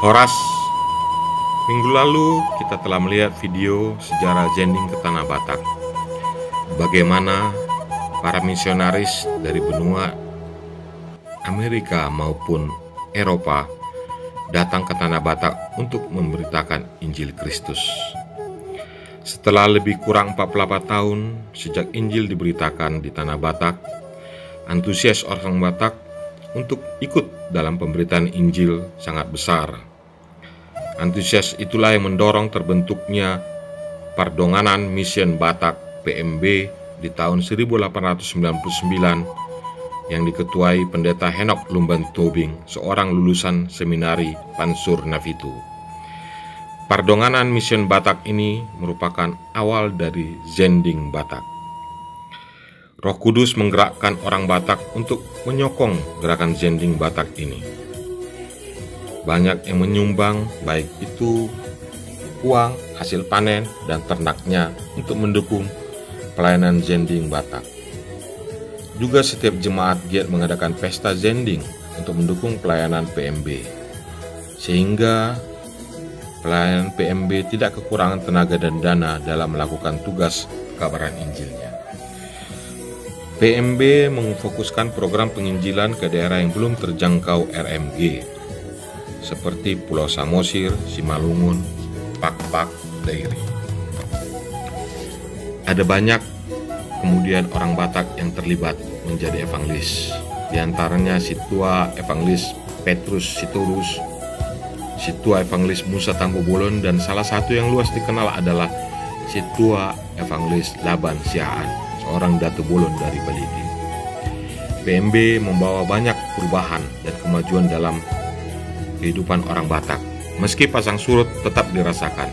Horas, minggu lalu kita telah melihat video sejarah Zending ke Tanah Batak. Bagaimana para misionaris dari benua Amerika maupun Eropa datang ke Tanah Batak untuk memberitakan Injil Kristus. Setelah lebih kurang 48 tahun sejak Injil diberitakan di Tanah Batak, antusias orang Batak untuk ikut dalam pemberitaan Injil sangat besar. Antusias itulah yang mendorong terbentuknya Pardonganan Mission Batak PMB di tahun 1899 yang diketuai Pendeta Henok Lumban Tobing, seorang lulusan seminari Pansur Navitu. Pardonganan Mission Batak ini merupakan awal dari Zending Batak. Roh Kudus menggerakkan orang Batak untuk menyokong gerakan Zending Batak ini. Banyak yang menyumbang, baik itu uang, hasil panen, dan ternaknya untuk mendukung pelayanan Zending Batak. Juga setiap jemaat giat mengadakan pesta Zending untuk mendukung pelayanan PMB, sehingga pelayanan PMB tidak kekurangan tenaga dan dana dalam melakukan tugas kabaran Injilnya. PMB memfokuskan program penginjilan ke daerah yang belum terjangkau RMG, seperti Pulau Samosir, Simalungun, Pak-Pak, Dairi. Ada banyak kemudian orang Batak yang terlibat menjadi evangelis. Di antaranya Situa Evangelis Petrus Sitorus, Situa Evangelis Musa Tambobolon, dan salah satu yang luas dikenal adalah Situa Evangelis Laban Siaan, seorang Datu Bolon dari Baligi. PMB membawa banyak perubahan dan kemajuan dalam kehidupan orang Batak. Meski pasang surut tetap dirasakan,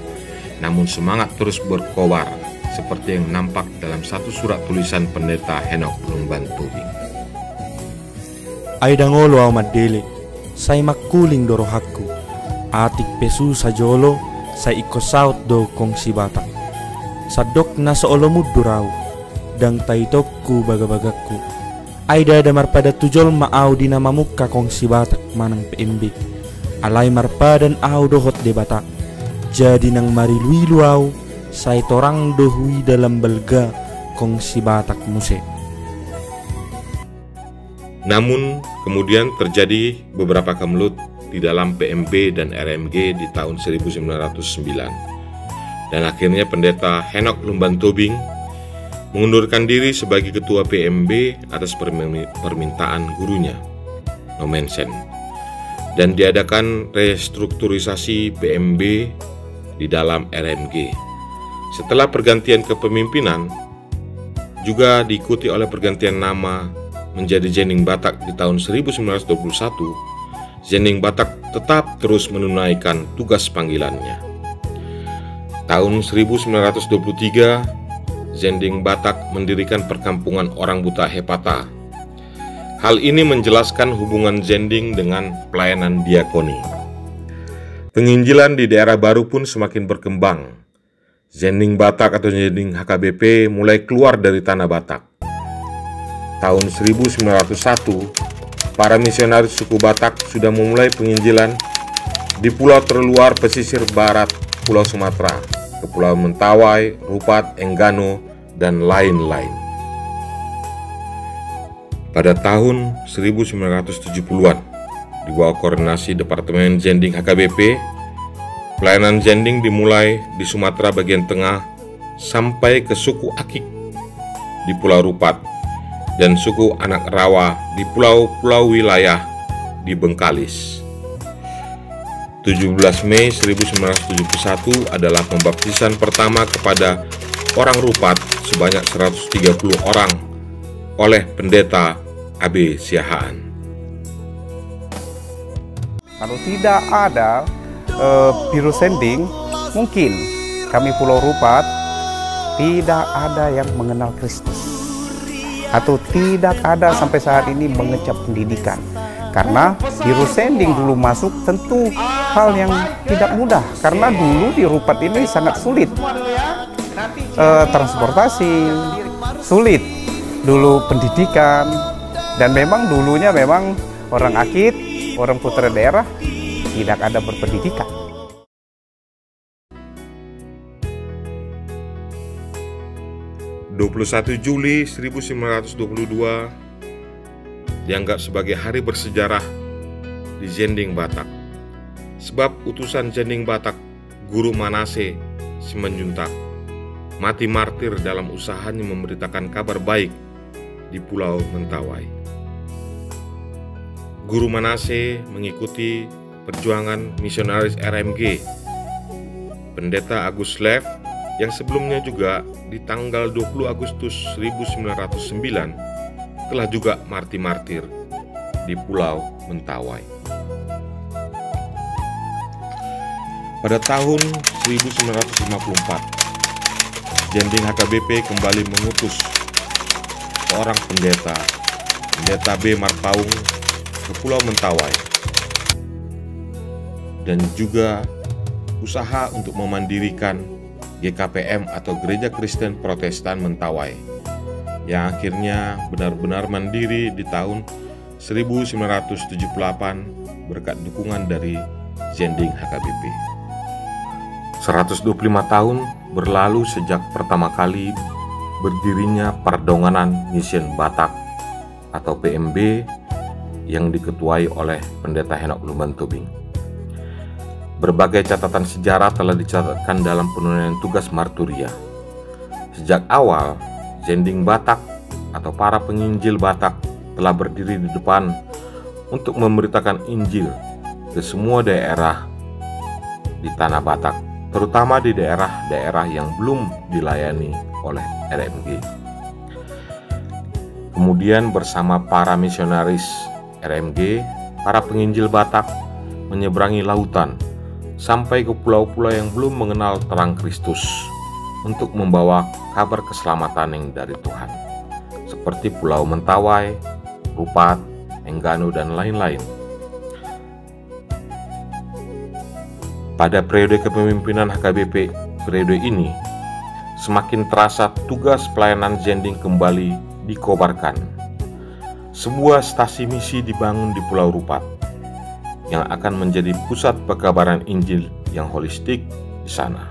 namun semangat terus berkobar, seperti yang nampak dalam satu surat tulisan Pendeta Henok Lumban Tobing. Ay dangolo au madele, say makuling do rohakku, atik pesu sa jolo, say ikosaut do kong si Batak. Sadok na sa olomud durau, dang taitokku bagabagakku. Ay dadamar pada tujol maaw di namamukka kong si Batak manang PMB. Alay marpadan au dohot de Batak, jadi nang mariluiluau, say torang dohui dalam belga kong si Batak muse. Namun kemudian terjadi beberapa kemelut di dalam PMB dan RMG di tahun 1909, dan akhirnya Pendeta Henok Lumban Tobing mengundurkan diri sebagai ketua PMB atas permintaan gurunya, Nomensen, dan diadakan restrukturisasi PMB di dalam RMG. Setelah pergantian kepemimpinan, juga diikuti oleh pergantian nama menjadi Zending Batak di tahun 1921, Zending Batak tetap terus menunaikan tugas panggilannya. Tahun 1923, Zending Batak mendirikan perkampungan orang buta Hepata. Hal ini menjelaskan hubungan Zending dengan pelayanan diakoni. Penginjilan di daerah baru pun semakin berkembang. Zending Batak atau Zending HKBP mulai keluar dari Tanah Batak. Tahun 1901, para misionaris suku Batak sudah memulai penginjilan di pulau terluar pesisir barat Pulau Sumatera, Kepulauan Mentawai, Rupat, Enggano, dan lain-lain. Pada tahun 1970-an, di bawah koordinasi Departemen Zending HKBP, pelayanan Zending dimulai di Sumatera bagian tengah sampai ke suku Akik di Pulau Rupat dan suku Anak Rawa di pulau-pulau wilayah di Bengkalis. 17 Mei 1971 adalah pembaptisan pertama kepada orang Rupat sebanyak 130 orang oleh Pendeta AB Siahaan. Kalau tidak ada Biro Zending, mungkin kami Pulau Rupat tidak ada yang mengenal Kristus, atau tidak ada sampai saat ini mengecap pendidikan. Karena Biro Zending dulu masuk tentu hal yang tidak mudah, karena dulu di Rupat ini sangat sulit. Transportasi sulit, dulu pendidikan, dan memang dulunya memang orang Akit, orang putra daerah tidak ada berpendidikan. ...21 Juli 1922 dianggap sebagai hari bersejarah di Zending Batak. Sebab utusan Zending Batak, Guru Manase Simanjuntak, mati martir dalam usahanya memberitakan kabar baik di Pulau Mentawai. Guru Manase mengikuti perjuangan misionaris RMG, Pendeta Agus Lev, yang sebelumnya juga di tanggal 20 Agustus 1909 telah juga mati-martir di Pulau Mentawai. Pada tahun 1954, Zending HKBP kembali mengutus seorang pendeta B. Marpaung ke Pulau Mentawai, dan juga usaha untuk memandirikan GKPM atau Gereja Kristen Protestan Mentawai, yang akhirnya benar-benar mandiri di tahun 1978 berkat dukungan dari Zending HKBP. 125 tahun berlalu sejak pertama kali berdirinya Pardonganan Mission Batak atau PMB yang diketuai oleh Pendeta Henok Lumban Tobing. Berbagai catatan sejarah telah dicatatkan dalam penunaian tugas marturia. Sejak awal, Zending Batak atau para penginjil Batak telah berdiri di depan untuk memberitakan Injil ke semua daerah di tanah Batak, terutama di daerah-daerah yang belum dilayani oleh RMG. Kemudian bersama para misionaris RMG, para penginjil Batak menyeberangi lautan sampai ke pulau-pulau yang belum mengenal terang Kristus untuk membawa kabar keselamatan yang dari Tuhan, seperti Pulau Mentawai, Rupat, Enggano, dan lain-lain. Pada periode kepemimpinan HKBP periode ini, semakin terasa tugas pelayanan Zending kembali dikobarkan. Sebuah stasi misi dibangun di Pulau Rupat yang akan menjadi pusat pekabaran Injil yang holistik di sana.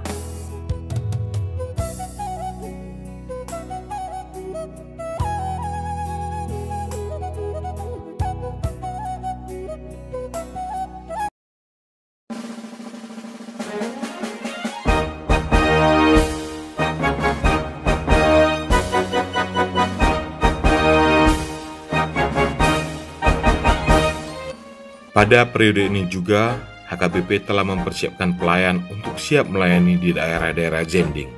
Pada periode ini juga, HKBP telah mempersiapkan pelayan untuk siap melayani di daerah-daerah Zending.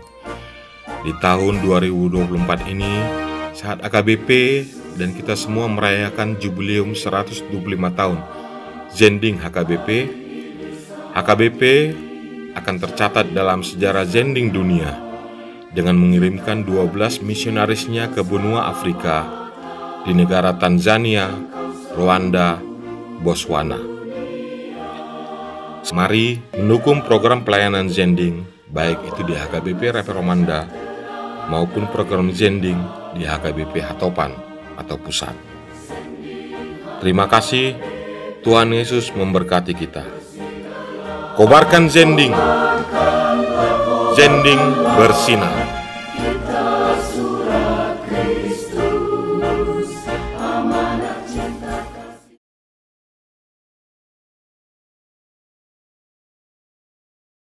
Di tahun 2024 ini, saat HKBP dan kita semua merayakan jubileum 125 tahun Zending HKBP, HKBP akan tercatat dalam sejarah Zending dunia dengan mengirimkan 12 misionarisnya ke benua Afrika di negara Tanzania, Rwanda, Botswana. Mari mendukung program pelayanan Zending, baik itu di HKBP Reperomanda maupun program Zending di HKBP Hatopan atau pusat. Terima kasih, Tuhan Yesus memberkati kita. Kobarkan Zending, Zending bersinar.